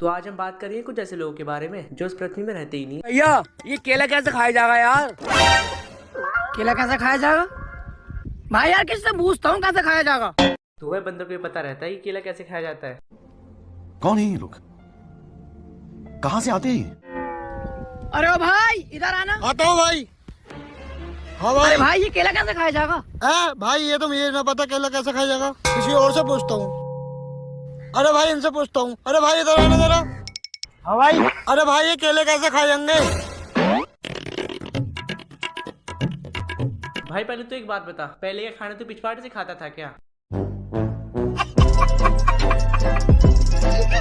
तो आज हम बात करेंगे कुछ ऐसे लोगों के बारे में जो इस पृथ्वी में रहते ही नहीं। भैया ये केला कैसे खाया जाएगा यार? केला कैसे खाया जाएगा भाई? यार किससे पूछता हूँ कैसे खाया जाएगा? तो वह बंदर को ये पता रहता है कि केला कैसे खाया जाता है। कौन है ये लोग? कहाँ से आते हैं? अरे ओ भाई इधर आना। आता हूँ भाई। हाँ भाई। अरे भाई ये केला कैसे खाया जाएगा? भाई ये तो मुझे ना पता केला कैसे खाया जाएगा, किसी और से पूछता हूँ। अरे भाई इनसे पूछता हूँ। अरे भाई इधर आना जरा। हाँ भाई। अरे भाई ये केले कैसे खाए जाएंगे? भाई पहले तो एक बात बता, पहले ये खाना तू पिछवाड़े से खाता था क्या?